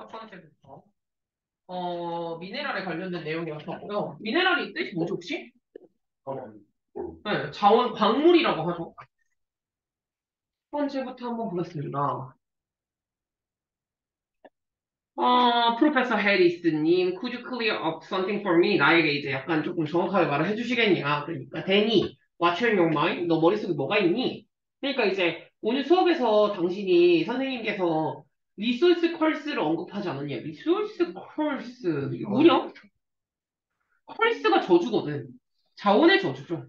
첫 번째부터 미네랄에 관련된 내용이었었고요. 미네랄이 뜻이 뭐죠 혹시? 네, 자원 광물이라고 하죠. 첫 번째부터 한번 보겠습니다. 프로페서 해리스님, could you clear up something for me? 나에게 이제 약간 조금 정확하게 말을 해주시겠냐? 그러니까, 데니, what's on your mind? 너 머릿속에 뭐가 있니? 그러니까 이제 오늘 수업에서 당신이 선생님께서 리소스 컬스를 언급하지 않았냐? 리소스 컬스, 이게 뭐냐? 컬스가 저주거든. 자원의 저주죠.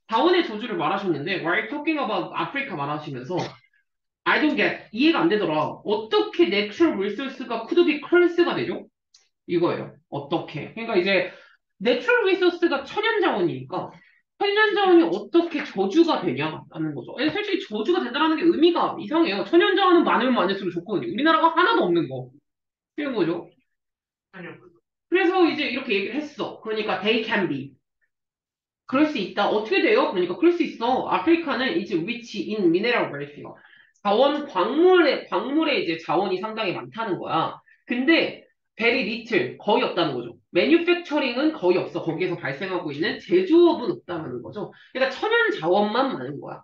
자원의 저주를 말하셨는데, while talking about Africa 말하시면서, I don't get, 이해가 안 되더라. 어떻게 natural resource가 could be curse가 되죠? 이거예요. 어떻게. 그러니까 이제, 내추럴 리소스가 천연 자원이니까 천연 자원이 어떻게 저주가 되냐라는 거죠. 솔직히 저주가 된다는 게 의미가 이상해요. 천연 자원은 많으면 많을수록 좋거든요. 우리나라가 하나도 없는 거. 이런 거죠. 그래서 이제 이렇게 얘기를 했어. 그러니까 they can be. 그럴 수 있다. 어떻게 돼요? 그러니까 그럴 수 있어. 아프리카는 이제 rich in mineral wealth야. 광물에 이제 자원이 상당히 많다는 거야. 근데 very little, 거의 없다는 거죠. manufacturing은 거의 없어. 거기에서 발생하고 있는 제조업은 없다는 거죠. 그러니까 천연 자원만 많은 거야.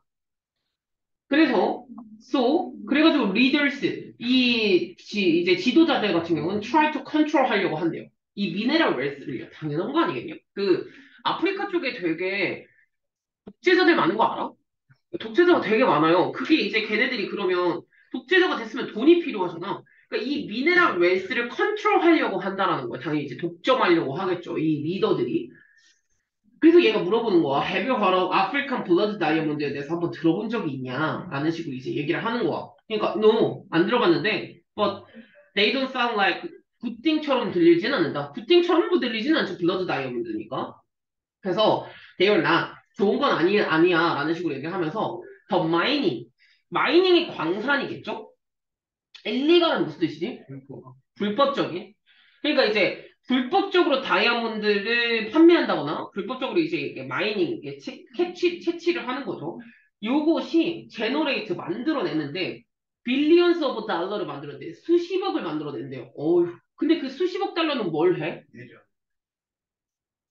그래서 그래가지고 leaders 이제 지도자들 같은 경우는 try to control 하려고 한대요. 이 미네랄 웰스를요. 당연한 거 아니겠냐? 아프리카 쪽에 되게 독재자들 많은 거 알아? 독재자가 되게 많아요. 그게 이제 걔네들이 그러면 독재자가 됐으면 돈이 필요하잖아. 그러니까 이 미네랄 웰스를 컨트롤하려고 한다라는 거야. 당연히 이제 독점하려고 하겠죠. 이 리더들이. 그래서 얘가 물어보는 거야. Have you heard of African Blood Diamond에 대해서 한번 들어본 적이 있냐? 라는 식으로 이제 얘기를 하는 거야. 그러니까 no, 안 들어봤는데 but they don't sound like 굿띵처럼 들리진 않는다. 굿띵처럼도 들리진 않죠. 블러드 다이아몬드니까. 그래서 they are not. 좋은 건 아니야 라는 식으로 얘기하면서 더 마이닝이 광산이겠죠? 엘리가는 무슨 뜻이지? 불법적인. 그러니까 이제 불법적으로 다이아몬드를 판매한다거나 불법적으로 이제 이게 마이닝, 이게 채취를 하는 거죠. 요것이 제너레이트 만들어내는데 빌리언스 오브 달러를 만들어내 수십억을 만들어낸대요. 어휴. 근데 그 수십억 달러는 뭘 해?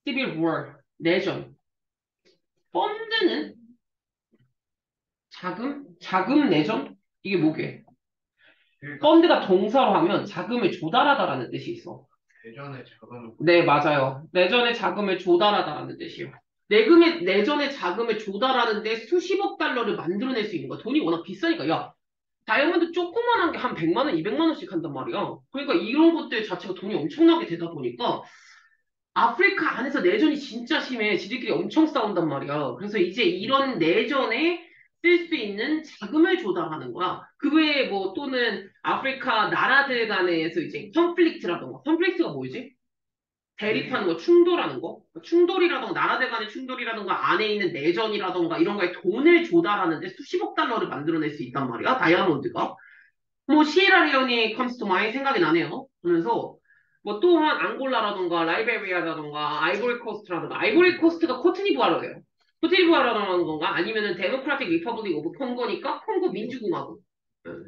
시빌 워, 내전. 펀드는 자금 내전? 이게 뭐게? 펀드가 동사로 하면 자금을 조달하다라는 뜻이 있어. 예전에 자금을 네, 맞아요. 내전에 자금을 조달하다라는 뜻이에요. 내전에 자금을 조달하는데 수십억 달러를 만들어낼 수 있는 거야. 돈이 워낙 비싸니까. 야, 다이아몬드 조그만한 게 한 100만 원, 200만 원씩 한단 말이야. 그러니까 이런 것들 자체가 돈이 엄청나게 되다 보니까 아프리카 안에서 내전이 진짜 심해. 지들끼리 엄청 싸운단 말이야. 그래서 이제 이런 내전에 쓸 수 있는 자금을 조달하는 거야. 그 외에 뭐 또는 아프리카 나라들 간에서 이제 컨플릭트가 뭐지? 대립하는 거, 충돌하는 거. 충돌이라던가 나라들 간의 충돌이라던가 안에 있는 내전이라던가 이런 거에 돈을 조달하는데 수십억 달러를 만들어낼 수 있단 말이야. 다이아몬드가. 뭐 시에라리온이 comes to mind 생각이 나네요. 그러면서 뭐 또한 앙골라라던가 라이베리아라던가 아이보리 코스트가 코트디부아르예요. 코트디부아르라는 건가? 아니면은 데모크라틱 리퍼블릭 오브 콩고니까 콩고 민주공화국.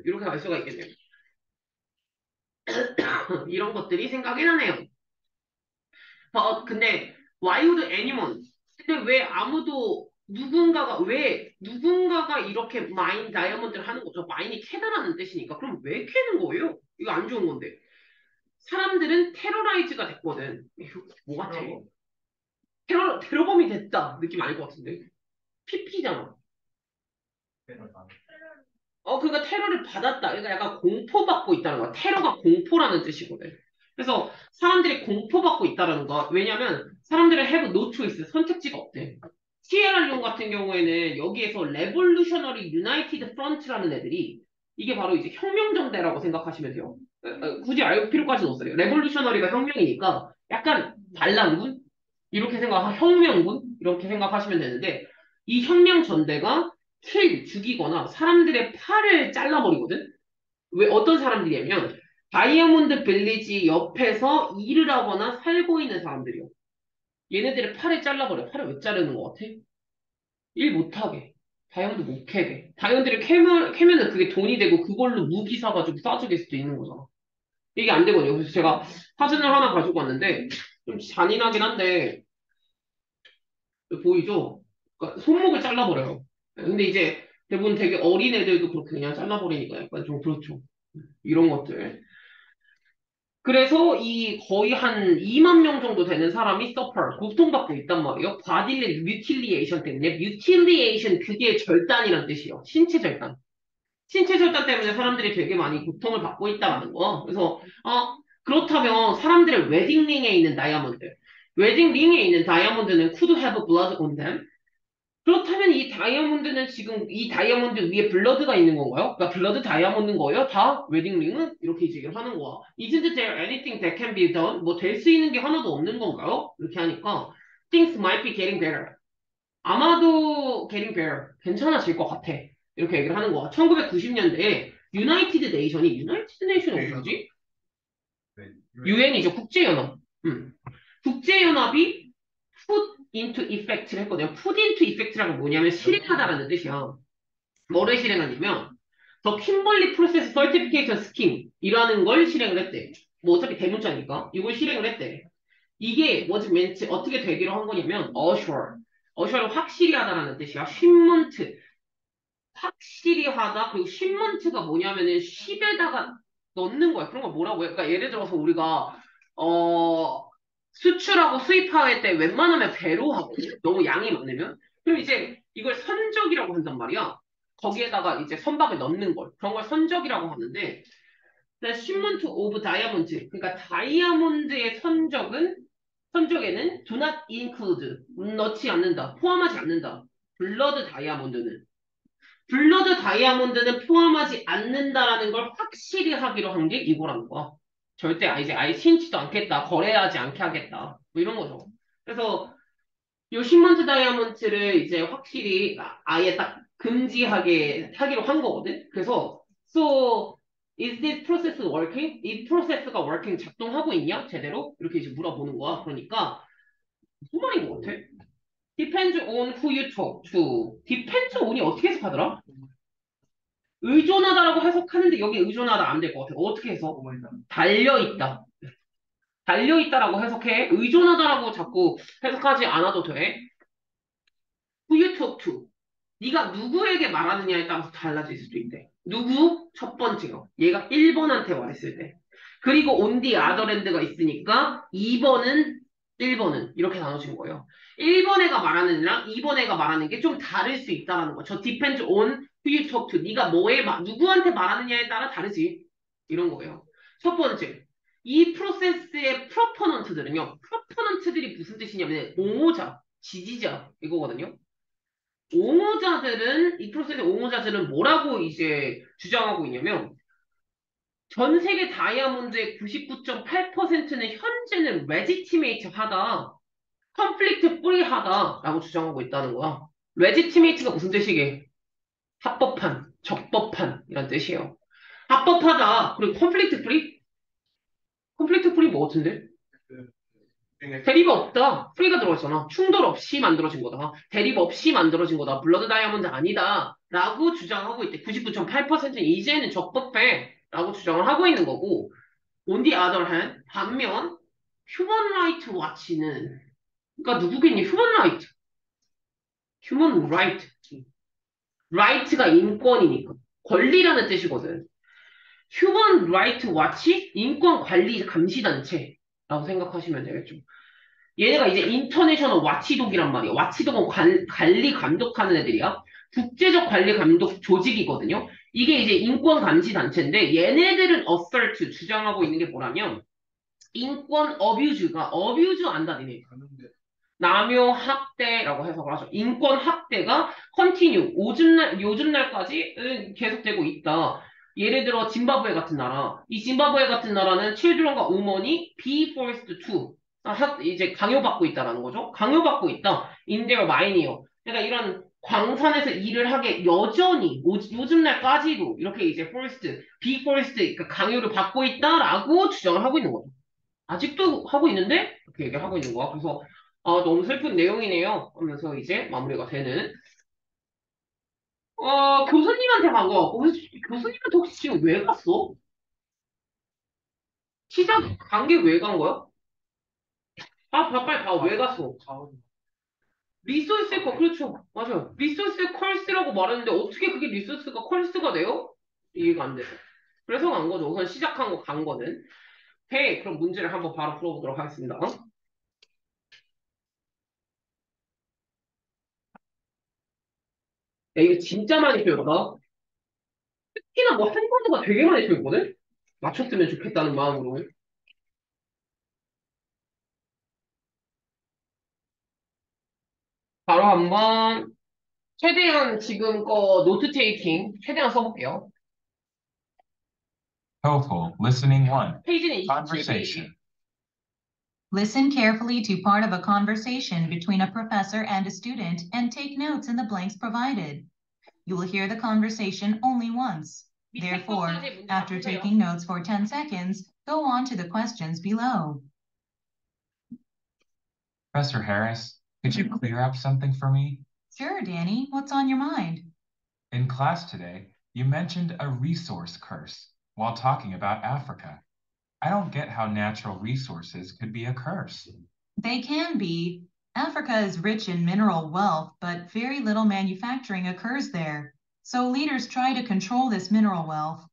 이렇게 알 수가 있겠네요. 이런 것들이 생각이 나네요. 근데 why would anyone? 근데 왜 누군가가 이렇게 마인 다이아몬드를 하는 거죠? 마인이 캐다라는 뜻이니까. 그럼 왜 캐는 거예요? 이거 안 좋은 건데. 사람들은 테러라이즈가 됐거든. 이거 뭐 같아? 테러범이 됐다. 느낌 알 것 같은데. PP잖아. 그러니까 테러를 받았다. 그러니까 약간 공포받고 있다는 거야. 테러가 공포라는 뜻이거든. 그래서 사람들이 공포받고 있다는 거야. 왜냐면 사람들은 have no choice, 선택지가 없대. 시에라리온 같은 경우에는 여기에서 레볼루셔너리 유나이티드 프런트라는 애들이 이게 바로 이제 혁명정대라고 생각하시면 돼요. 굳이 알 필요까지는 없어요. 레볼루셔너리가 혁명이니까 약간 반란군? 혁명군? 이렇게 생각하시면 되는데 이 혁명전대가 죽이거나 사람들의 팔을 잘라버리거든? 왜 어떤 사람들이냐면 다이아몬드 빌리지 옆에서 일을 하거나 살고 있는 사람들이요. 얘네들의 팔을 잘라버려. 팔을 왜 자르는 것 같아? 일 못하게. 다이아몬드 못 캐게. 다이아몬드를 캐면은 그게 돈이 되고 그걸로 무기 사가지고 싸주게 수도 있는 거잖아. 이게 안 되거든요. 그래서 제가 사진을 하나 가지고 왔는데 좀 잔인하긴 한데 보이죠? 그러니까 손목을 잘라버려요. 근데 이제 대부분 되게 어린 애들도 그렇게 그냥 잘라버리니까 약간 좀 그렇죠. 이런 것들. 그래서 이 거의 한 2만 명 정도 되는 사람이 suffer, 고통받고 있단 말이에요. bodily mutilation 때문에. mutilation 그게 절단이란 뜻이에요. 신체 절단. 신체 절단 때문에 사람들이 되게 많이 고통을 받고 있다는 거. 그래서 그렇다면 사람들의 웨딩 링에 있는 다이아몬드, 웨딩 링에 있는 다이아몬드는 could have blood on them. 그렇다면 이 다이아몬드는 지금 이 다이아몬드 위에 블러드가 있는 건가요? 그러니까 블러드 다이아몬드인 거예요? 다 웨딩링은? 이렇게 이제 얘기를 하는 거야. Isn't there anything that can be done? 뭐 될 수 있는 게 하나도 없는 건가요? 이렇게 하니까 Things might be getting better. 아마도 getting better. 괜찮아질 것 같아. 이렇게 얘기를 하는 거야. 1990년대에 유나이티드 네이션이 유나이티드 네이션이 어디지? 유엔이죠. 국제연합. 국제연합이 put into effect를 했거든요. put into effect라는 건 뭐냐면 실행하다라는 뜻이야. 뭐를 실행하냐면 더 킴벌리 프로세스 서티피케이션 스킴이라는 걸 실행을 했대. 뭐 어차피 대문자니까 이걸 실행을 했대. 이게 뭐지 멘트 어떻게 되기로 한 거냐면 assure. assure는 확실히 하다라는 뜻이야. 쉽먼트 확실히 하다 그리고 쉽먼트가 뭐냐면은 쉽에다가 넣는 거야. 그런 걸 뭐라고 해? 그러니까 예를 들어서 우리가 수출하고 수입할 때 웬만하면 배로 하고 너무 양이 많으면 그럼 이제 이걸 선적이라고 한단 말이야. 거기에다가 이제 선박을 넣는 걸 그런 걸 선적이라고 하는데 The shipment of diamond 그러니까 다이아몬드의 선적에는 do not include 넣지 않는다 포함하지 않는다 블러드 다이아몬드는 블러드 다이아몬드는 포함하지 않는다라는 걸 확실히 하기로 한 게 이거라는 거야. 절대 이제 아예 신지도 않겠다. 거래하지 않게 하겠다. 뭐 이런 거죠. 그래서 요 신먼트 다이아몬드를 이제 확실히 아예 딱 금지하게 하기로 한 거거든. 그래서 so is this process working? 이 프로세스가 working 작동하고 있냐? 제대로? 이렇게 이제 물어보는 거야. 그러니까 무슨 말인 것 같아? Depends on who you talk to. Depends on이 어떻게 해석하더라? 의존하다라고 해석하는데 여기 의존하다 안 될 것 같아. 어떻게 해석? 달려있다. 달려있다라고 해석해. 의존하다라고 자꾸 해석하지 않아도 돼. Who you talk to. 네가 누구에게 말하느냐에 따라서 달라질 수도 있대. 누구? 첫 번째가. 얘가 1번한테 말했을 때. 그리고 on the other hand가 있으니까 2번은 1번은 이렇게 나눠진 거예요. 1번 애가 말하는 애랑 2번 애가 말하는 게 좀 다를 수 있다는 거죠. 저 depends on who you talk to. 네가 누구한테 말하느냐에 따라 다르지. 이런 거예요. 첫 번째. 이 프로세스의 프로포넌트들은요. 프로포넌트들이 무슨 뜻이냐면 옹호자, 지지자 이거거든요. 옹호자들은 이 프로세스의 옹호자들은 뭐라고 이제 주장하고 있냐면 전 세계 다이아몬드의 99.8%는 현재는 레지티메이트 하다, 컨플릭트 프리 하다라고 주장하고 있다는 거야. 레지티메이트가 무슨 뜻이게? 합법한, 적법한 이란 뜻이에요. 합법하다. 그리고 컨플릭트 프리? 컨플릭트 프리 뭐 같은데? 대립 없다. 프리가 들어있잖아. 충돌 없이 만들어진 거다. 대립 없이 만들어진 거다. 블러드 다이아몬드 아니다. 라고 주장하고 있대. 99.8%는 이제는 적법해. 라고 주장을 하고 있는 거고. On the other hand, 반면, 휴먼 라이트 와치는, 그러니까 누구겠니? 휴먼 라이트. 휴먼 라이트. 라이트가 인권이니까. 권리라는 뜻이거든. 휴먼 라이트 와치? 인권 관리 감시단체라고 생각하시면 되겠죠. 얘네가 이제 인터내셔널 와치독이란 말이야. 와치독은 관리 감독하는 애들이야. 국제적 관리 감독 조직이거든요. 이게 이제 인권 감시 단체인데 얘네들은 assert 주장하고 있는 게 뭐라면 인권 어뷰즈 안다 니네. 남용 학대라고 해석을 하죠. 인권 학대가 컨티뉴 요즘 날까지 계속되고 있다. 예를 들어 짐바브웨 같은 나라. 이 짐바브웨 같은 나라는 children과 women이 be forced to 이제 강요받고 있다라는 거죠. 강요받고 있다. in their mine이요. 그러니까 이런 광산에서 일을 하게 여전히 요즘 날까지도 이렇게 이제 be forced 그러니까 강요를 받고 있다라고 주장을 하고 있는 거죠. 아직도 하고 있는데 이렇게 얘기를 하고 있는 거야. 그래서 너무 슬픈 내용이네요. 하면서 이제 마무리가 되는. 교수님한테 간 거. 교수님한테 혹시 지금 왜 갔어? 시작 단계 왜 간 거야? 빨리 가. 왜 갔어? 리소스 컬, 그렇죠. 맞아요. 리소스 컬스라고 말했는데 어떻게 그게 리소스가 컬스가 돼요? 이해가 안 돼서. 그래서 간 거죠. 우선 시작한 거 간 거는. 오케이. 그럼 문제를 한번 바로 풀어보도록 하겠습니다. 야, 이거 진짜 많이 배웠다. 특히나 뭐 한 번도가 되게 많이 배웠거든? 맞췄으면 좋겠다는 마음으로. 바로 한번 최대한 지금 거 노트 테이킹 최대한 써볼게요. TOEFL Listening 1 페이지는 27페이지. Conversation. Listen carefully to part of a conversation between a professor and a student and take notes in the blanks provided. You will hear the conversation only once. Therefore, after taking notes for 10 seconds, go on to the questions below. Professor Harris, could you clear up something for me? Sure, Danny, what's on your mind? In class today, you mentioned a resource curse while talking about Africa. I don't get how natural resources could be a curse. They can be. Africa is rich in mineral wealth, but very little manufacturing occurs there. So leaders try to control this mineral wealth.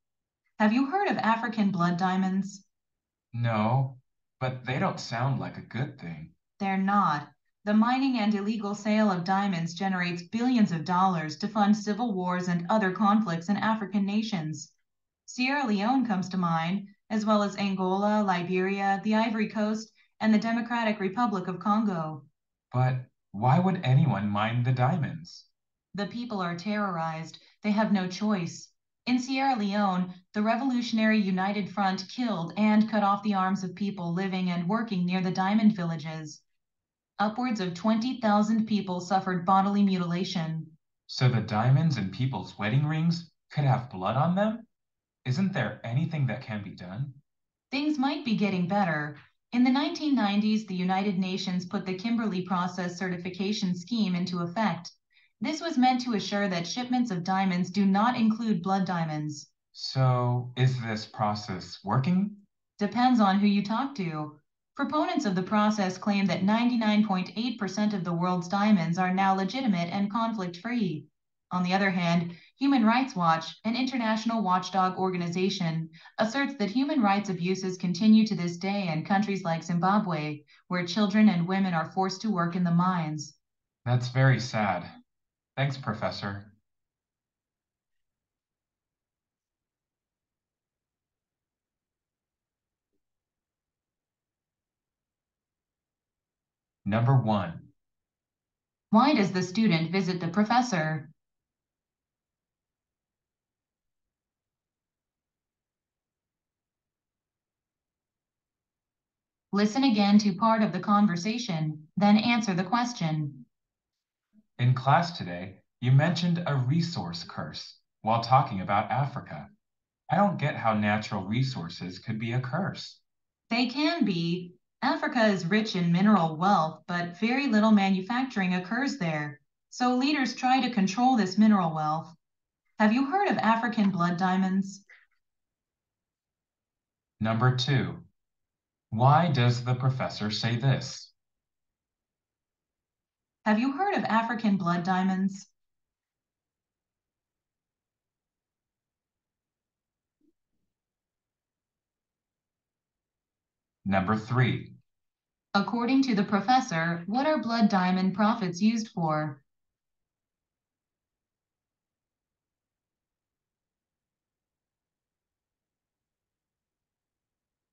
Have you heard of African blood diamonds? No, but they don't sound like a good thing. They're not. The mining and illegal sale of diamonds generates billions of dollars to fund civil wars and other conflicts in African nations. Sierra Leone comes to mind, as well as Angola, Liberia, the Ivory Coast, and the Democratic Republic of Congo. But why would anyone mine the diamonds? The people are terrorized. They have no choice. In Sierra Leone, the Revolutionary United Front killed and cut off the arms of people living and working near the diamond villages. Upwards of 20,000 people suffered bodily mutilation. So the diamonds in people's wedding rings could have blood on them? Isn't there anything that can be done? Things might be getting better. In the 1990s, the United Nations put the Kimberley Process Certification Scheme into effect. This was meant to assure that shipments of diamonds do not include blood diamonds. So is this process working? Depends on who you talk to. Proponents of the process claim that 99.8% of the world's diamonds are now legitimate and conflict free. On the other hand, Human Rights Watch, an international watchdog organization, asserts that human rights abuses continue to this day in countries like Zimbabwe, where children and women are forced to work in the mines. That's very sad. Thanks, Professor. Number 1. Why does the student visit the professor? Listen again to part of the conversation, then answer the question. In class today, you mentioned a resource curse while talking about Africa. I don't get how natural resources could be a curse. They can be. Africa is rich in mineral wealth, but very little manufacturing occurs there. So leaders try to control this mineral wealth. Have you heard of African blood diamonds? Number 2. Why does the professor say this? Have you heard of African blood diamonds? Number 3. According to the professor, what are blood diamond profits used for?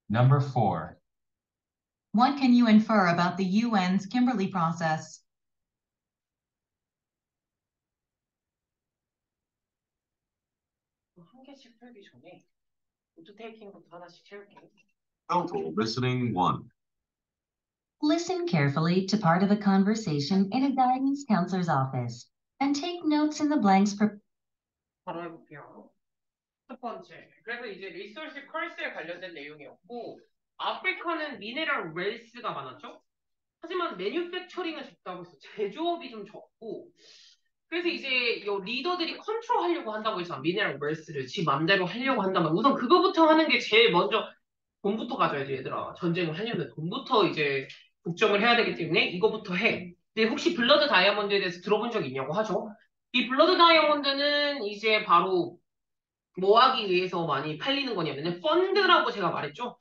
Number 4. What can you infer about the UN's Kimberley process? 한 개씩 풀기 전에 노트 테이킹부터 하나씩 채울게. TOEFL Listening 1 Listen carefully to part of a conversation in a guidance counselor's office and take notes in the blanks. 바로 해볼게요. 첫 번째. 그래서 이제 리소스 컬스에 관련된 내용이었고, 아프리카는 미네랄 웰스가 많았죠? 하지만 매뉴팩처링은 적다고 해서 제조업이 좀 적고, 그래서 이제 이 리더들이 컨트롤하려고 한다고 해서 미네랄 웰스를 지 맘대로 하려고 한다면 우선 그거부터 하는 게 제일 먼저 돈부터 가져야지, 얘들아. 전쟁을 하려면 돈부터 이제 국정을 해야 되기 때문에 이거부터 해. 근데 혹시 블러드 다이아몬드에 대해서 들어본 적 있냐고 하죠? 이 블러드 다이아몬드는 이제 바로 뭐 하기 위해서 많이 팔리는 거냐면은 펀드라고 제가 말했죠?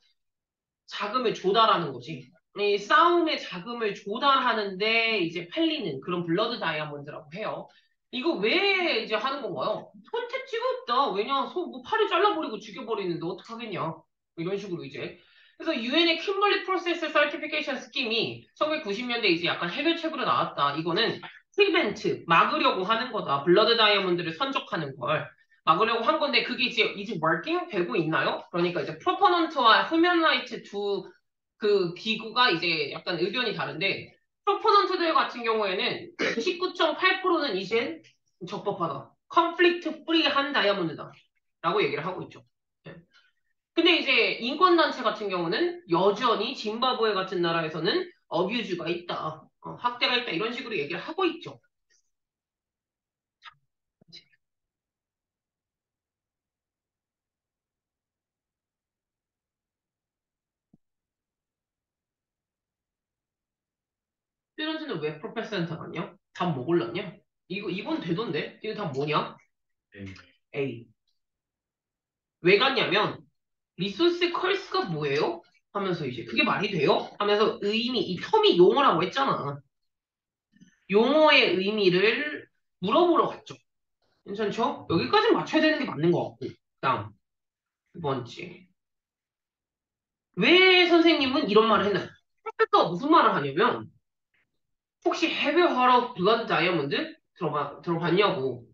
자금을 조달하는 거지. 이 싸움의 자금을 조달하는데 이제 팔리는 그런 블러드 다이아몬드라고 해요. 이거 왜 이제 하는 건가요? 선택지가 없다. 왜냐? 뭐 팔을 잘라버리고 죽여버리는데 어떡하겠냐. 이런 식으로 이제. 그래서 유엔의 킴벌리 프로세스 서티피케이션 스킴이 1990년대 이제 약간 해결책으로 나왔다. 이거는 프리벤트, 막으려고 하는 거다. 블러드 다이아몬드를 선적하는 걸. 막으려고 한 건데 그게 이제 working 되고 있나요? 그러니까 이제 프로포넌트와 휴먼라이트 두 그 기구가 이제 약간 의견이 다른데 프로포넌트들 같은 경우에는 99.8%는 이젠 적법하다. 컨플릭트 프리한 다이아몬드다. 라고 얘기를 하고 있죠. 네. 근데 이제 인권단체 같은 경우는 여전히 짐바브웨 같은 나라에서는 어뷰즈가 있다. 학대가 있다. 이런 식으로 얘기를 하고 있죠. 스튜던트는 왜 프로페서한테 갔냐? 답 뭐 골랐냐? 이건 되던데? 이거 답 뭐냐? A. 왜 갔냐면, 리소스 컬스가 뭐예요? 하면서 이제, 그게 말이 돼요? 하면서 이 텀이 용어라고 했잖아. 용어의 의미를 물어보러 갔죠. 괜찮죠? 여기까지 맞춰야 되는 게 맞는 것 같고. 다음, 두 번째. 왜 선생님은 이런 말을 했나요? 프로페서가 무슨 말을 하냐면, 혹시 Have you heard of blood diamond? 들어봤냐고.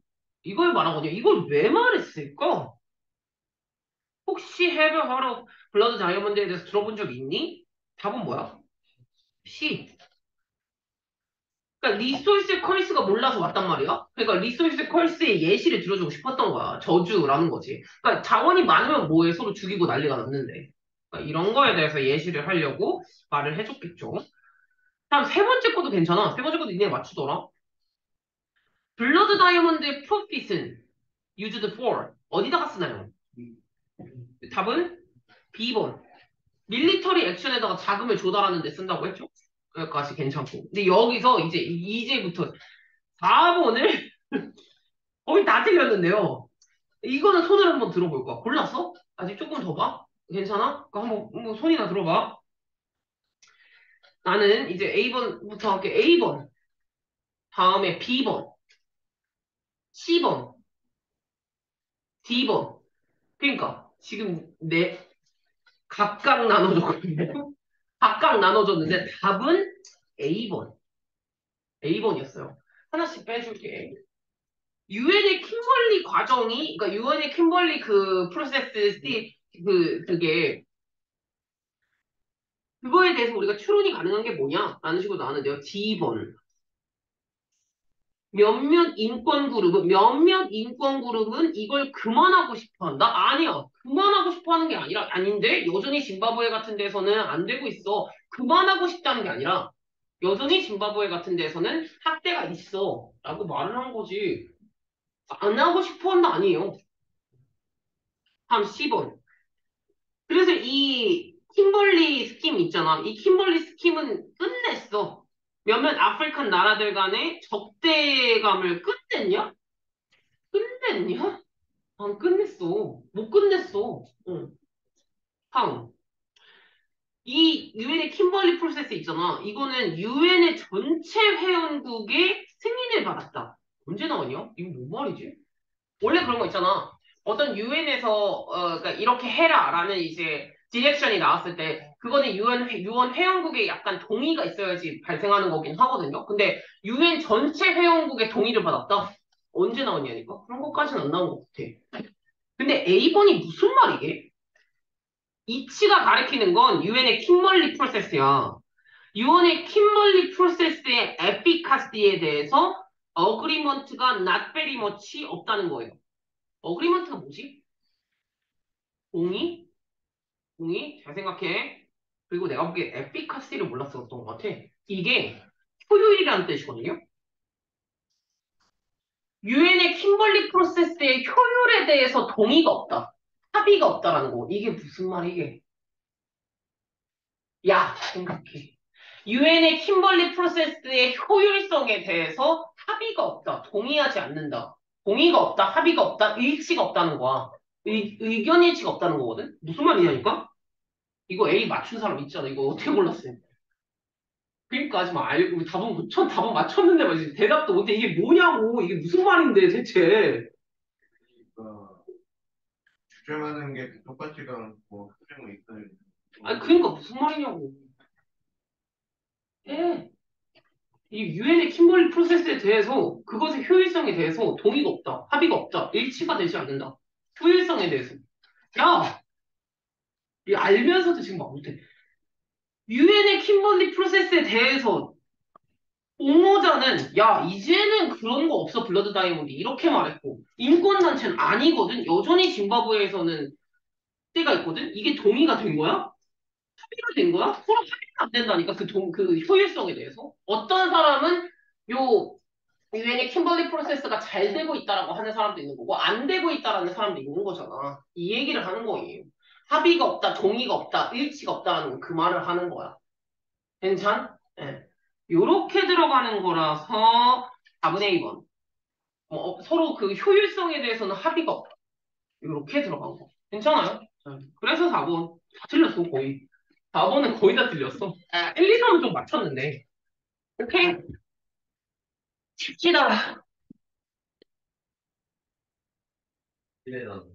이걸 말하거든요. 이걸 왜 말했을까? 혹시 Have you heard of blood diamond에 대해서 들어본 적 있니? 답은 뭐야? C. 그러니까 리소스 컬스가 몰라서 왔단 말이야. 그러니까 리소스 컬스의 예시를 들어주고 싶었던 거야. 저주라는 거지. 그러니까 자원이 많으면 뭐해? 서로 죽이고 난리가 났는데. 그러니까 이런 거에 대해서 예시를 하려고 말을 해줬겠죠. 다음 세 번째 것도 괜찮아. 세 번째 것도 니네 맞추더라. 블러드 다이아몬드의 프로핏은 used for 어디다가 쓰나요? 답은 B번. 밀리터리 액션에다가 자금을 조달하는 데 쓴다고 했죠? 여기까지 괜찮고. 근데 여기서 이제부터 4번을 거의 다 틀렸는데요. 이거는 손을 한번 들어볼 거야. 골랐어? 아직 조금 더 봐? 괜찮아? 그거 한번 손이나 들어봐. 나는 이제 A번부터 할게. A번. 다음에 B번. C번. D번. 그러니까 지금 각각 나눠줬거든요. 각각 나눠줬는데 답은 A번. A번이었어요. 하나씩 빼줄게. 유엔의 킴벌리 과정이, 그러니까 유엔의 킴벌리 그 프로세스 그게 그거에 대해서 우리가 추론이 가능한 게 뭐냐? 라는 식으로 나왔는데요. D번. 몇몇 인권 그룹은 이걸 그만하고 싶어 한다? 아니야. 그만하고 싶어 하는 게 아닌데, 여전히 짐바브웨 같은 데서는 안 되고 있어. 그만하고 싶다는 게 아니라, 여전히 짐바브웨 같은 데서는 학대가 있어. 라고 말을 한 거지. 안 하고 싶어 한다 아니에요. 다음 10번. 그래서 이 킴벌리 스킴 있잖아. 이 킴벌리 스킴은 끝냈어. 몇몇 아프리칸 나라들 간의 적대감을 끝냈냐? 끝냈냐? 안 끝냈어. 못 끝냈어. 응. 다음. 이 유엔의 킴벌리 프로세스 있잖아. 이거는 유엔의 전체 회원국의 승인을 받았다. 언제 나왔냐? 이거 뭔 말이지? 원래 그런 거 있잖아. 어떤 유엔에서 그러니까 이렇게 해라라는 이제 디렉션이 나왔을 때 그거는 유엔 회원국의 약간 동의가 있어야지 발생하는 거긴 하거든요. 근데 유엔 전체 회원국의 동의를 받았다. 언제 나왔냐니까? 그런 것까지는 안 나온 것 같아. 근데 A번이 무슨 말이게? 이치가 가리키는 건 유엔의 킴벌리 프로세스야. 유엔의 킴벌리 프로세스의 에피카시에 대해서 어그리먼트가 not very much 없다는 거예요. 어그리먼트가 뭐지? 동의? 동의? 잘 생각해. 그리고 내가 보기에 에피카시를 몰랐었던 것 같아. 이게 효율이라는 뜻이거든요. 유엔의 킴벌리 프로세스의 효율에 대해서 동의가 없다. 합의가 없다라는 거. 이게 무슨 말이게? 야, 생각해. 유엔의 킴벌리 프로세스의 효율성에 대해서 합의가 없다. 동의하지 않는다. 동의가 없다. 합의가 없다. 일치가 없다는 거야. 의견 일치가 없다는 거거든? 무슨 말이냐니까? 이거 A 맞춘 사람 있잖아. 이거 어떻게 골랐어요? 그러니까 하지 마. 알고 답은 맞췄는데 말이지. 대답도 못해. 이게 뭐냐고. 이게 무슨 말인데 대체. 주장하는 게 똑같지가 않고 수정이 있어요. 아니 그러니까 무슨 말이냐고. 예. 이 유엔의 킴벌리 프로세스에 대해서 그것의 효율성에 대해서 동의가 없다. 합의가 없다. 일치가 되지 않는다. 효율성에 대해서. 야, 이 알면서도 지금 막 못해. 유엔의 킴벌리 프로세스에 대해서 옹호자는 야 이제는 그런 거 없어 블러드 다이아몬드 이렇게 말했고 인권단체는 아니거든. 여전히 짐바브웨에서는 때가 있거든. 이게 동의가 된 거야? 합의가 된 거야? 서로 합의가 안 된다니까 그 효율성에 대해서. 어떤 사람은 요 유엔의 킴벌리 프로세스가 잘 되고 있다라고 하는 사람도 있는 거고 안 되고 있다라는 사람도 있는 거잖아. 이 얘기를 하는 거예요. 합의가 없다, 동의가 없다, 일치가 없다라는 그 말을 하는 거야. 괜찮? 예. 요렇게 들어가는 거라서 4분의 2번. 서로 그 효율성에 대해서는 합의가 없다. 요렇게 들어간 거. 괜찮아요? 예. 그래서 4번. 다 틀렸어, 거의. 4번은 거의 다 틀렸어. 1, 2, 3은 좀 맞췄는데. 오케이? 칩시다. 이래서